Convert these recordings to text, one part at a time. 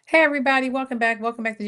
Hey everybody, welcome back. Welcome back to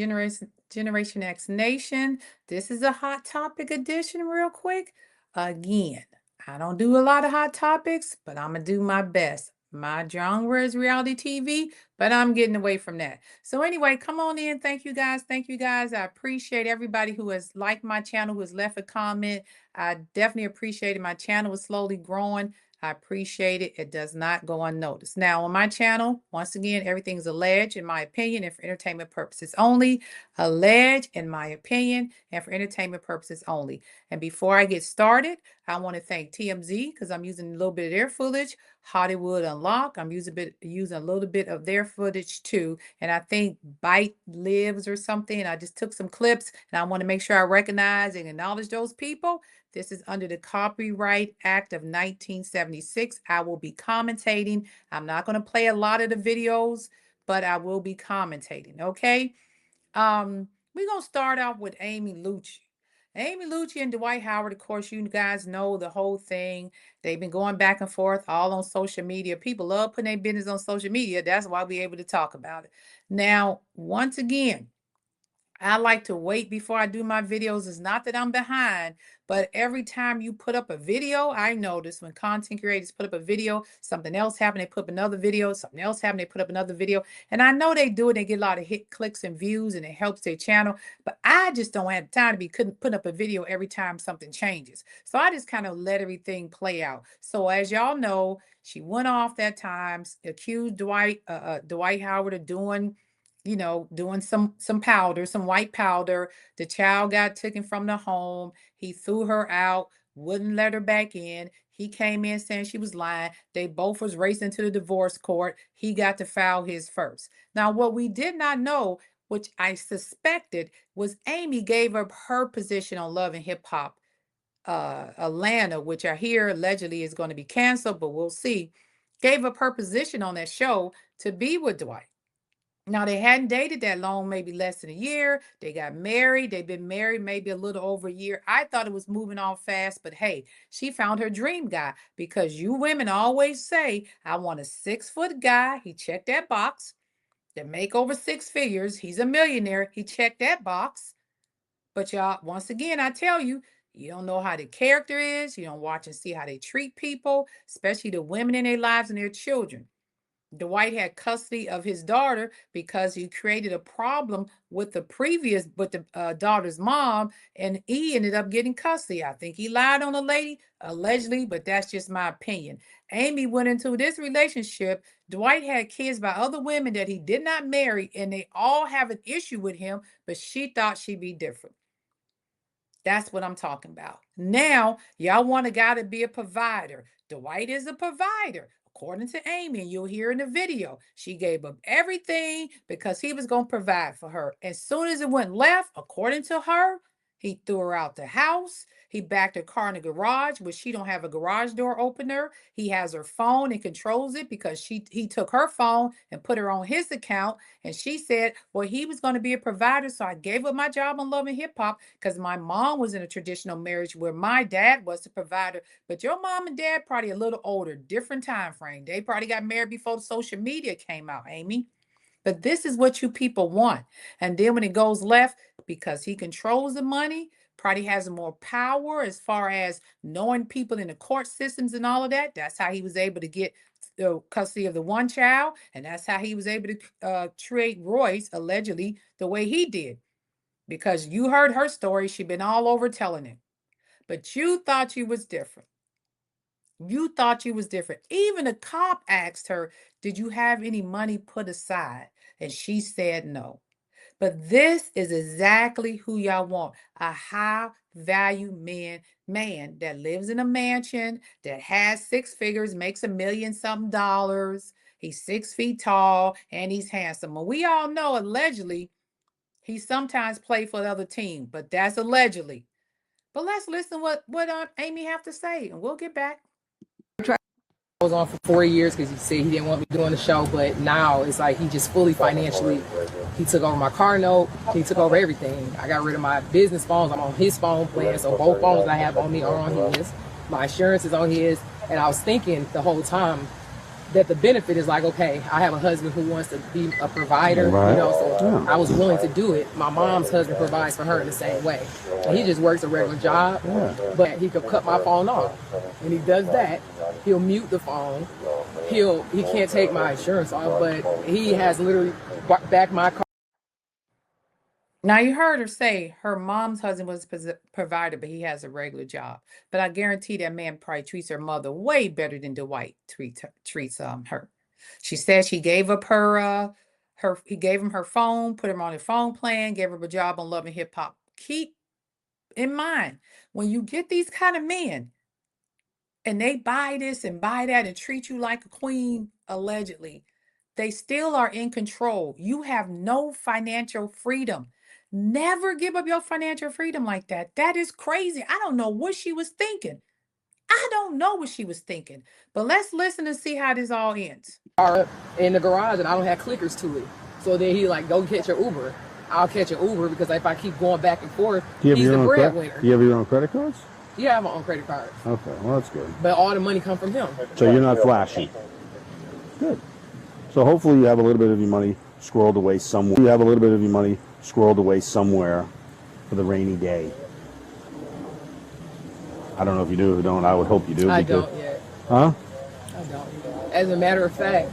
Generation X Nation. This is a hot topic edition real quick. Again, I don't do a lot of hot topics, but I'm gonna do my best. My genre is reality TV, but I'm getting away from that. So anyway, come on in. Thank you guys. Thank you guys. I appreciate everybody who has liked my channel, who has left a comment. I definitely appreciate it. My channel is slowly growing. I appreciate it. It does not go unnoticed. Now, on my channel, once again, everything's alleged, in my opinion, and for entertainment purposes only. Alleged, in my opinion, and for entertainment purposes only. And before I get started, I want to thank TMZ because I'm using a little bit of their footage. Hollywood Unlocked, I'm using a little bit of their footage too. And I think Bite Lives or something. I just took some clips, and I want to make sure I recognize and acknowledge those people. This is under the Copyright Act of 1976. I will be commentating. I'm not going to play a lot of the videos, but I will be commentating, okay? We're going to start off with Amy Lucci. Amy Lucci and Dwight Howard, of course, you guys know the whole thing. They've been going back and forth all on social media. People love putting their business on social media. That's why we're able to talk about it. Now, once again, I like to wait before I do my videos. It's not that I'm behind, but every time you put up a video, I notice when content creators put up a video, something else happened, they put up another video, something else happened, they put up another video. And I know they do it, they get a lot of hit clicks and views, and it helps their channel. But I just don't have time to be putting up a video every time something changes. So I just kind of let everything play out. So as y'all know, she went off that time, accused Dwight Howard of doing some powder, some white powder. The child got taken from the home. He threw her out, wouldn't let her back in. He came in saying she was lying. They both was racing to the divorce court. He got to file his first. Now, what we did not know, which I suspected, was Amy gave up her position on Love and Hip Hop Atlanta, which I hear allegedly is going to be canceled, but we'll see. Gave up her position on that show to be with Dwight. Now, they hadn't dated that long, maybe less than a year. They got married. They've been married maybe a little over a year. I thought it was moving on fast, but hey, she found her dream guy because you women always say, I want a 6-foot guy. He checked that box. That make over 6 figures. He's a millionaire. He checked that box. But y'all, once again, I tell you, you don't know how the character is. You don't watch and see how they treat people, especially the women in their lives and their children. Dwight had custody of his daughter because he created a problem with the daughter's mom, and he ended up getting custody. I think he lied on the lady, allegedly, but that's just my opinion. Amy went into this relationship. Dwight had kids by other women that he did not marry, and they all have an issue with him, but she thought she'd be different. That's what I'm talking about. Now, y'all want a guy to be a provider. Dwight is a provider. According to Amy, and you'll hear in the video, she gave up everything because he was going to provide for her. As soon as it went left, according to her, he threw her out the house. He backed her car in the garage, which she don't have a garage door opener. He has her phone and controls it because he took her phone and put her on his account. And she said, well, he was going to be a provider, so I gave up my job on Love and Hip Hop because my mom was in a traditional marriage where my dad was the provider. But your mom and dad probably a little older, different time frame. They probably got married before the social media came out, Amy. But this is what you people want. And then when it goes left, because he controls the money, probably has more power as far as knowing people in the court systems and all of that. That's how he was able to get the custody of the one child. And that's how he was able to treat Royce, allegedly, the way he did. Because you heard her story. She'd been all over telling it. But you thought you was different. You thought you was different. Even the cop asked her, did you have any money put aside? And she said no. But this is exactly who y'all want. A high value man that lives in a mansion, that has 6 figures, makes $1 million something dollars. He's 6 feet tall and he's handsome. Well, we all know allegedly he sometimes played for the other team, but that's allegedly. But let's listen what Amy have to say, and we'll get back. I was on for 4 years because he said he didn't want me doing the show, but now it's like he just fully financially, he took over my car note, he took over everything. I got rid of my business phones. I'm on his phone plan, so both phones I have on me are on his. My insurance is on his, and I was thinking the whole time, that the benefit is like, okay, I have a husband who wants to be a provider, Right. you know, so Yeah. I was willing to do it. My mom's husband provides for her in the same way. And he just works a regular job, but he could cut my phone off. And he does that. He'll mute the phone. He can't take my insurance off, but he has literally backed my car. Now, you heard her say her mom's husband was a provider, but he has a regular job. But I guarantee that man probably treats her mother way better than Dwight treats her. She said she gave up he gave him her phone, put him on a phone plan, gave her a job on Love and Hip Hop. Keep in mind, when you get these kind of men and they buy this and buy that and treat you like a queen, allegedly, they still are in control. You have no financial freedom. Never give up your financial freedom like that. That is crazy. I don't know what she was thinking. I don't know what she was thinking. But let's listen and see how this all ends. In the garage and I don't have clickers to it. So then he like, go catch your Uber. I'll catch an Uber because if I keep going back and forth, he's the breadwinner. Do you have your own credit cards? Yeah, I have my own credit cards. Okay, well that's good. But all the money come from him. So you're not flashy. Good. So hopefully you have a little bit of your money squirreled away somewhere. You have a little bit of your money squirreled away somewhere for the rainy day. I don't know if you do or don't. I would hope you do. I don't yet. Huh? I don't. As a matter of fact,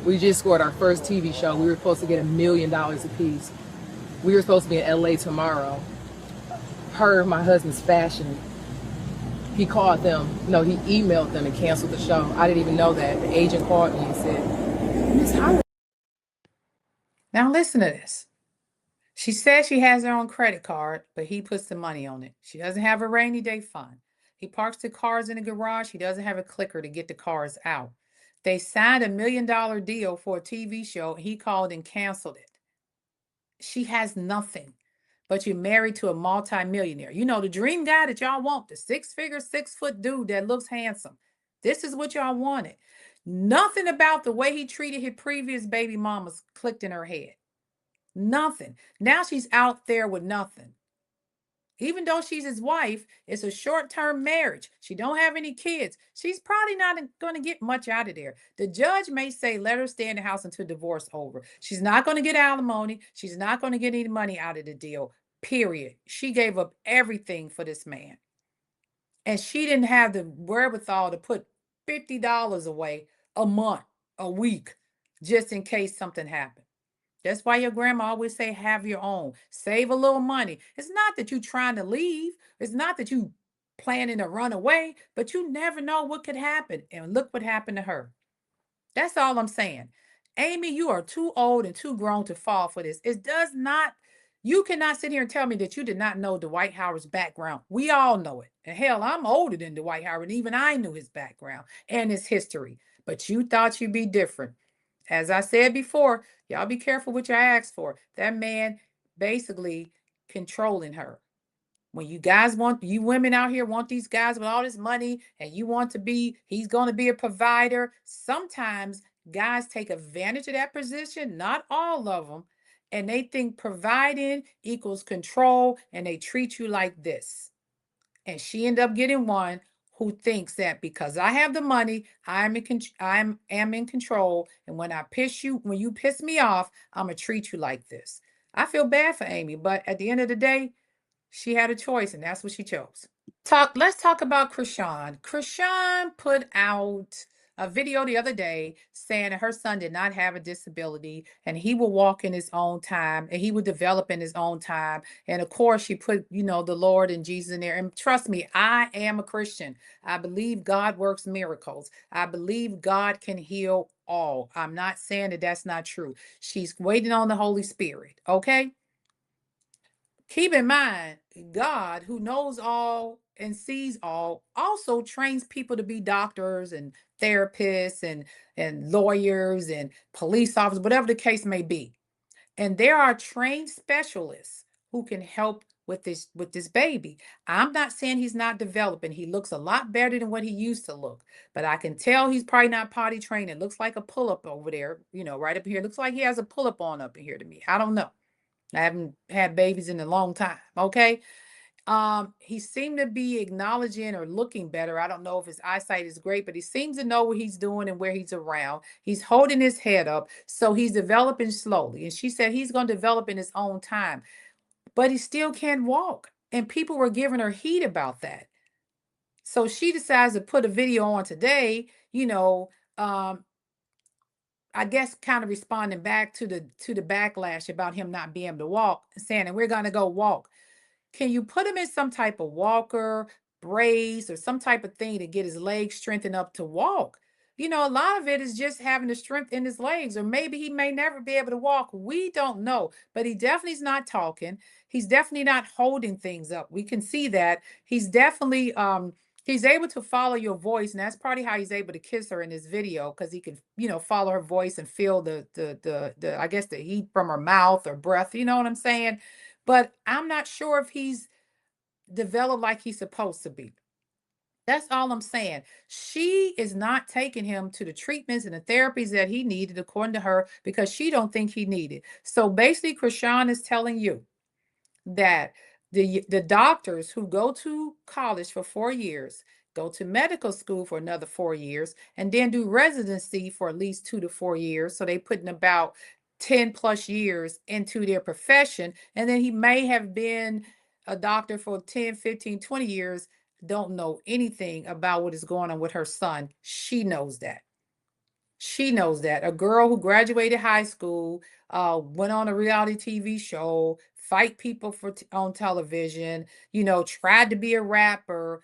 we just scored our first TV show. We were supposed to get $1 million apiece. We were supposed to be in LA tomorrow. Per my husband's fashion, he called them. No, he emailed them and canceled the show. I didn't even know that. The agent called me and said, Miss Howard. Now listen to this. She says she has her own credit card, but he puts the money on it. She doesn't have a rainy day fund. He parks the cars in the garage. He doesn't have a clicker to get the cars out. They signed $1 million deal for a TV show. He called and canceled it. She has nothing, but you're married to a multimillionaire. You know, the dream guy that y'all want, the 6-figure, 6-foot dude that looks handsome. This is what y'all wanted. Nothing about the way he treated his previous baby mamas clicked in her head. Nothing. Now she's out there with nothing. Even though she's his wife, it's a short-term marriage. She don't have any kids. She's probably not going to get much out of there. The judge may say, let her stay in the house until divorce over. She's not going to get alimony. She's not going to get any money out of the deal, period. She gave up everything for this man. And she didn't have the wherewithal to put $50 away a month, a week, just in case something happened. That's why your grandma always say, have your own. Save a little money. It's not that you're trying to leave. It's not that you planning to run away, but you never know what could happen. And look what happened to her. That's all I'm saying. Amy, you are too old and too grown to fall for this. It does not, you cannot sit here and tell me that you did not know Dwight Howard's background. We all know it. And hell, I'm older than Dwight Howard. And even I knew his background and his history. But you thought you'd be different. As I said before, y'all be careful what you ask for. That man basically controlling her. When you guys want, you women out here want these guys with all this money and you want to be, he's going to be a provider. Sometimes guys take advantage of that position, not all of them, and they think providing equals control and they treat you like this. And she ended up getting one who thinks that because I have the money, I'm in control. And when when you piss me off, I'm gonna treat you like this. I feel bad for Amy, but at the end of the day, she had a choice, and that's what she chose. Let's talk about Krishan. Krishan put out a video the other day saying that her son did not have a disability and he will walk in his own time and he would develop in his own time. And of course, she put, the Lord and Jesus in there. And trust me, I am a Christian. I believe God works miracles. I believe God can heal all. I'm not saying that that's not true. She's waiting on the Holy Spirit. Okay. Keep in mind, God, who knows all and sees all, also trains people to be doctors and therapists and lawyers and police officers, whatever the case may be. And there are trained specialists who can help with this baby. I'm not saying he's not developing. He looks a lot better than what he used to look, but I can tell he's probably not potty trained. It looks like a pull-up over there, right up here. It looks like he has a pull-up on up in here to me. I don't know. I haven't had babies in a long time. Okay. He seemed to be acknowledging or looking better. I don't know if his eyesight is great, but he seems to know what he's doing and where he's around. He's holding his head up, so he's developing slowly. And she said he's going to develop in his own time, but he still can't walk. And people were giving her heat about that. So she decides to put a video on today, um, I guess kind of responding back to the backlash about him not being able to walk, saying, and we're gonna go walk. Can you put him in some type of walker, brace, or some type of thing to get his legs strengthened up to walk? A lot of it is just having the strength in his legs, or maybe he may never be able to walk. We don't know, but he definitely is not talking. He's definitely not holding things up. We can see that. He's able to follow your voice, and that's probably how he's able to kiss her in this video, because he can, follow her voice and feel the I guess the heat from her mouth or breath. You know what I'm saying? But I'm not sure if he's developed like he's supposed to be. That's all I'm saying. She is not taking him to the treatments and the therapies that he needed, according to her, because she don't think he needed. So basically, Krishan is telling you that the doctors who go to college for 4 years, go to medical school for another 4 years, and then do residency for at least 2 to 4 years. So they put in about 10 plus years into their profession. And then he may have been a doctor for 10, 15, 20 years, don't know anything about what is going on with her son. She knows that. She knows that. A girl who graduated high school, went on a reality TV show, fight people on television, tried to be a rapper,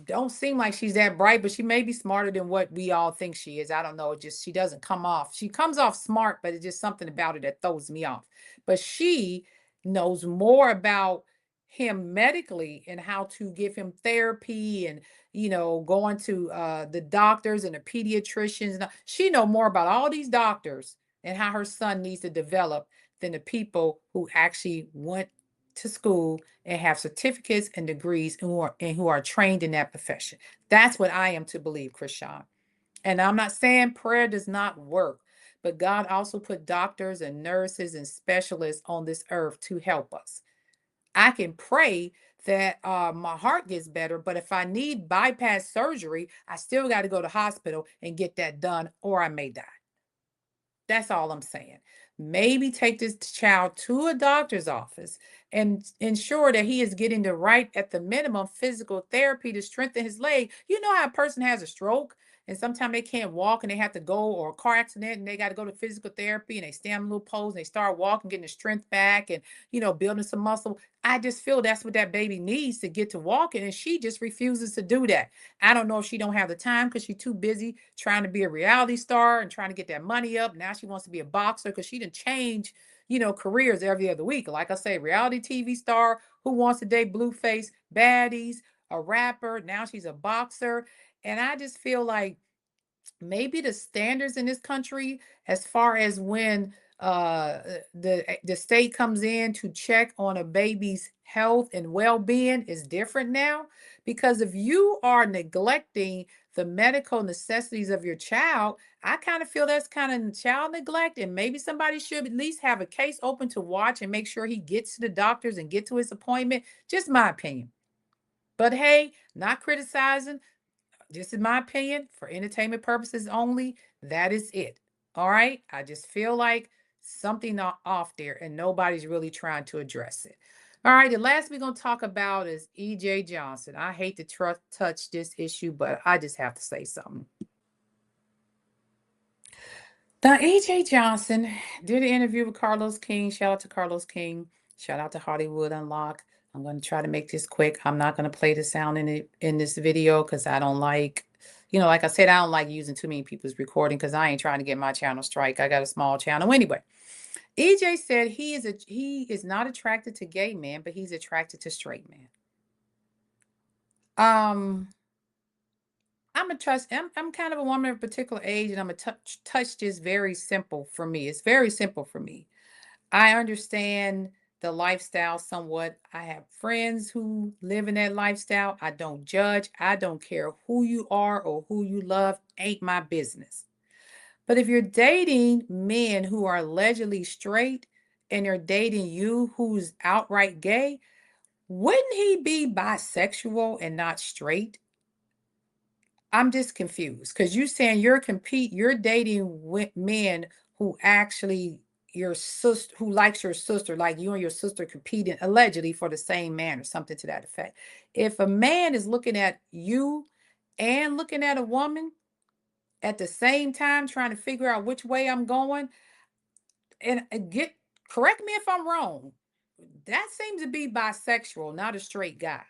don't seem like she's that bright, but she may be smarter than what we all think she is. I don't know. Just she doesn't come off. She comes off smart, but it's just something about her that throws me off. But she knows more about him medically and how to give him therapy and going to the doctors and the pediatricians. She know more about all these doctors and how her son needs to develop than the people who actually went to school and have certificates and degrees and who are trained in that profession. That's what I am to believe, Krishan. And I'm not saying prayer does not work, but God also put doctors and nurses and specialists on this earth to help us. I can pray that my heart gets better, but if I need bypass surgery, I still got to go to hospital and get that done, or I may die. That's all I'm saying. Maybe take this child to a doctor's office and ensure that he is getting the right, at the minimum, physical therapy to strengthen his leg. You know how a person has a stroke and sometimes they can't walk and they have to go, or a car accident and they got to go to physical therapy, and they stand in a little pose and they start walking, getting the strength back and, building some muscle. I just feel that's what that baby needs to get to walking, and she just refuses to do that. I don't know if she don't have the time because she's too busy trying to be a reality star and trying to get that money up. Now she wants to be a boxer because she didn't change, careers every other week. Like I say, reality TV star who wants to date Blueface, baddies, a rapper. Now she's a boxer. And I just feel like maybe the standards in this country, as far as when the state comes in to check on a baby's health and well-being, is different now. Because if you are neglecting the medical necessities of your child, I kind of feel that's kind of child neglect, and maybe somebody should at least have a case open to watch and make sure he gets to the doctors and get to his appointment. Just my opinion. But hey, not criticizing, this is my opinion, for entertainment purposes only. That is it. All right. I just feel like something off there and nobody's really trying to address it. All right. The last we're going to talk about is EJ Johnson. I hate to touch this issue, but I just have to say something. Now, EJ Johnson did an interview with Carlos King. Shout out to Carlos King. Shout out to Hollywood Unlocked. I'm going to try to make this quick. I'm not going to play the sound in this video because I don't like, like I said, I don't like using too many people's recording because I ain't trying to get my channel strike. I got a small channel anyway. EJ said he is not attracted to gay men, but he's attracted to straight men. I'm kind of a woman of a particular age, and I'm gonna touch this very simple for me. It's very simple for me. I understand the lifestyle somewhat. I have friends who live in that lifestyle. I don't judge. I don't care who you are or who you love. Ain't my business. But if you're dating men who are allegedly straight and they're dating you who's outright gay, wouldn't he be bisexual and not straight? I'm just confused because you're saying you're dating with men who actually your sister who likes your sister, like you and your sister competing allegedly for the same man or something to that effect. If a man is looking at you and looking at a woman at the same time, trying to figure out which way I'm going, and get correct me if I'm wrong, that seems to be bisexual, not a straight guy.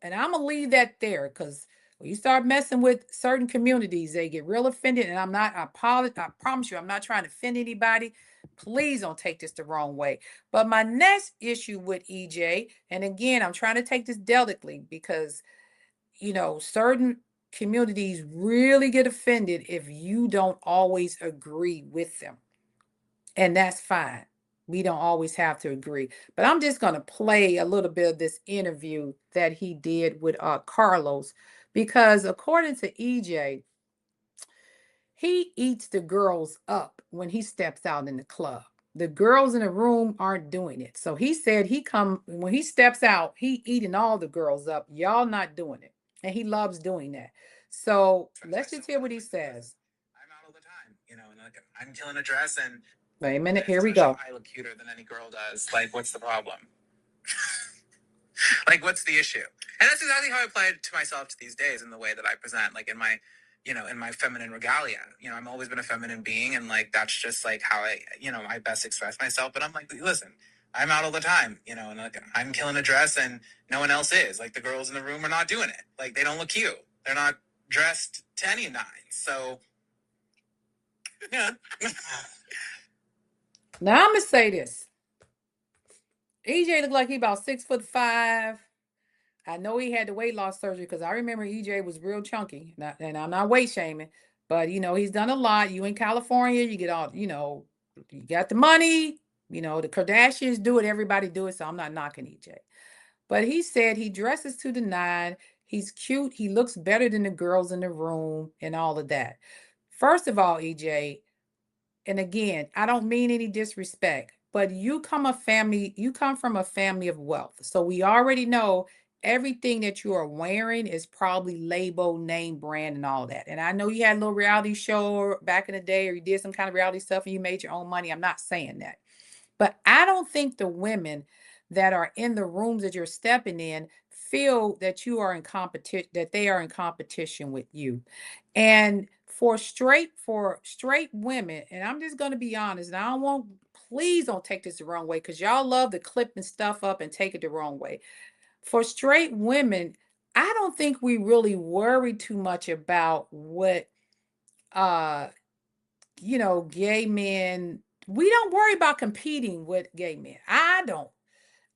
And I'm gonna leave that there because when you start messing with certain communities, they get real offended. And I promise you, I'm not trying to offend anybody. Please don't take this the wrong way. But my next issue with EJ, and again, I'm trying to take this delicately because certain communities really get offended if you don't always agree with them. And that's fine. We don't always have to agree. But I'm just going to play a little bit of this interview that he did with Carlos because according to EJ, he eats the girls up when he steps out in the club. The girls in the room aren't doing it. So he said when he steps out, he eating all the girls up. Y'all not doing it. And he loves doing that. So let's just hear what he says. I'm out all the time, and like I'm killing a dress and wait a minute, here we go. I look cuter than any girl does. Like, what's the problem? Like, what's the issue? And that's exactly how I apply it to myself to these days in the way that I present, like in my, in my feminine regalia. I've always been a feminine being, and like that's just like how I best express myself. But I'm like, listen, I'm out all the time, and like I'm killing a dress, and no one else is. Like the girls in the room are not doing it. Like they don't look cute. They're not dressed to any nines. So, yeah. Now I'm gonna say this. EJ looked like he about 6'5". I know he had the weight loss surgery because I remember EJ was real chunky. And I'm not weight shaming, but he's done a lot. You in California, you get all, you got the money. The Kardashians do it, everybody do it. So I'm not knocking EJ. But he said he dresses to the nine. He's cute. He looks better than the girls in the room and all of that. First of all, EJ, and again, I don't mean any disrespect, but you come from a family of wealth. So we already know everything that you are wearing is probably label, name brand, and all that. And I know you had a little reality show back in the day, or you did some kind of reality stuff and you made your own money. I'm not saying that. But I don't think the women that are in the rooms that you're stepping in feel that that they are in competition with you. And for straight women, and I'm just going to be honest, and I don't want, please don't take this the wrong way because y'all love to clip and stuff up and take it the wrong way. For straight women, I don't think we really worry too much about what gay men, we don't worry about competing with gay men. I don't.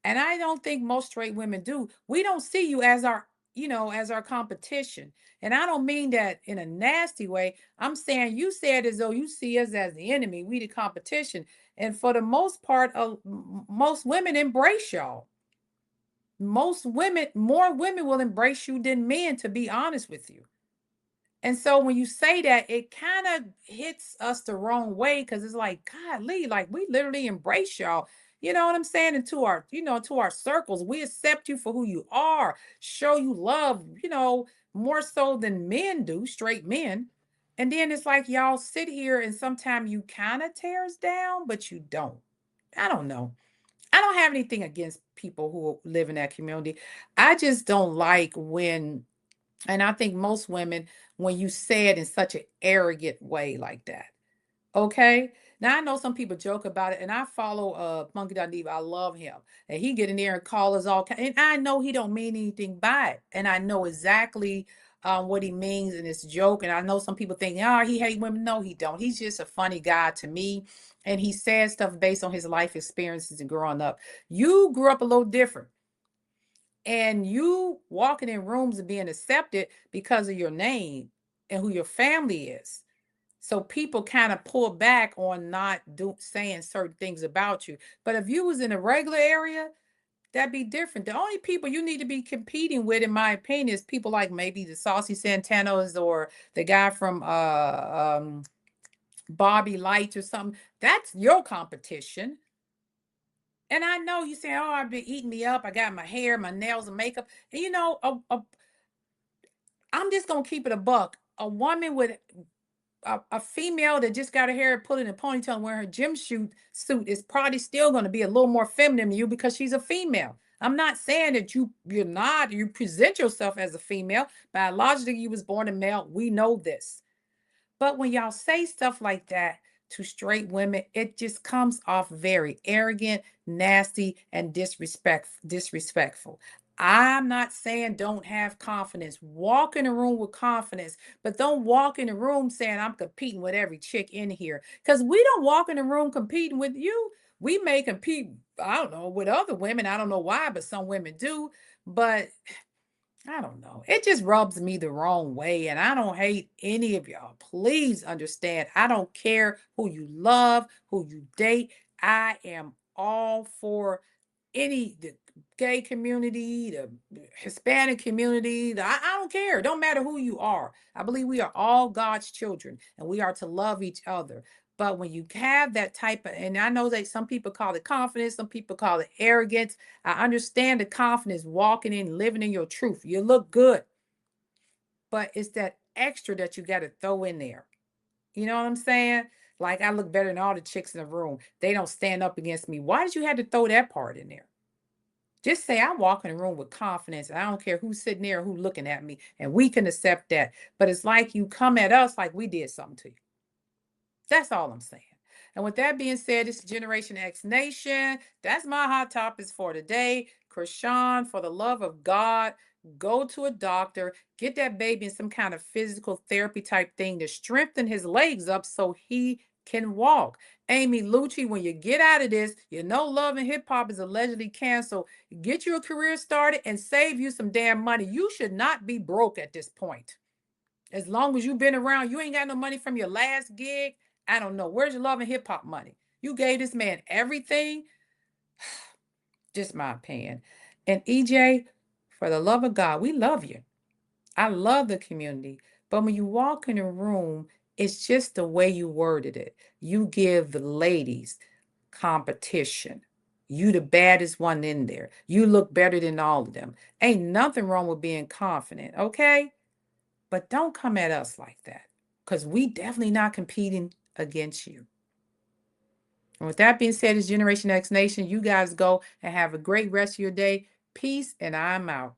And I don't think most straight women do. We don't see you as our competition. And I don't mean that in a nasty way. I'm saying you said as though you see us as the enemy, we the competition. And for the most part, most women embrace y'all. More women will embrace you than men, to be honest with you. And so when you say that, it kind of hits us the wrong way because it's like, God, Lee, like we literally embrace y'all. You know what I'm saying? To our circles, we accept you for who you are, show you love, more so than men do, straight men. And then it's like y'all sit here and sometimes you kind of tear us down, but you don't. I don't know. I don't have anything against people who live in that community. I just don't like when, and I think most women, when you say it in such an arrogant way like that. Okay. Now I know some people joke about it, and I follow Monkey Diva. I love him. And he get in there and call us all and I know he don't mean anything by it. And I know exactly what he means in this joke. And I know some people think, oh, he hate women. No, he don't. He's just a funny guy to me. And he says stuff based on his life experiences and growing up. You grew up a little different. And you walking in rooms and being accepted because of your name and who your family is. So people kind of pull back on not saying certain things about you. But if you was in a regular area, that'd be different. The only people you need to be competing with, in my opinion, is people like maybe the Saucy Santanos or the guy from Bobby Lights or something. That's your competition. And I know you say, oh, I've been eating me up. I got my hair, my nails, and makeup. And I'm just going to keep it a buck. A woman with a female that just got her hair put in a ponytail and wearing her gym suit is probably still going to be a little more feminine than you because she's a female. I'm not saying that you're not. You present yourself as a female. Biologically, you was born a male. We know this. But when y'all say stuff like that to straight women, it just comes off very arrogant, nasty, and disrespectful. I'm not saying don't have confidence. Walk in a room with confidence, but don't walk in the room saying I'm competing with every chick in here. Because we don't walk in the room competing with you. We may compete, I don't know, with other women. I don't know why, but some women do. But I don't know. It just rubs me the wrong way. And I don't hate any of y'all. Please understand. I don't care who you love, who you date. I am all for the gay community, the Hispanic community. I don't care. It don't matter who you are. I believe we are all God's children and we are to love each other. But when you have that type of, and I know that some people call it confidence, some people call it arrogance. I understand the confidence, walking in, living in your truth. You look good, but it's that extra that you got to throw in there. You know what I'm saying? Like I look better than all the chicks in the room. They don't stand up against me. Why did you have to throw that part in there? Just say I walk in the room with confidence. And I don't care who's sitting there, who's looking at me, and we can accept that. But it's like you come at us like we did something to you. That's all I'm saying. And with that being said, this is Generation X Nation. That's my hot topics for today. Krishan, for the love of God, go to a doctor, get that baby in some kind of physical therapy type thing to strengthen his legs up so he can walk. Amy Lucci, when you get out of this, you know Love and Hip Hop is allegedly canceled. Get your career started and save you some damn money. You should not be broke at this point. As long as you've been around, you ain't got no money from your last gig. I don't know. Where's your Love and Hip Hop money? You gave this man everything. Just my opinion. And EJ, for the love of God, we love you. I love the community. But when you walk in a room, it's just the way you worded it. You give the ladies competition. You the baddest one in there. You look better than all of them. Ain't nothing wrong with being confident, okay? But don't come at us like that because we definitely not competing against you. And with that being said, it's Generation X Nation. You guys go and have a great rest of your day. Peace, and I'm out.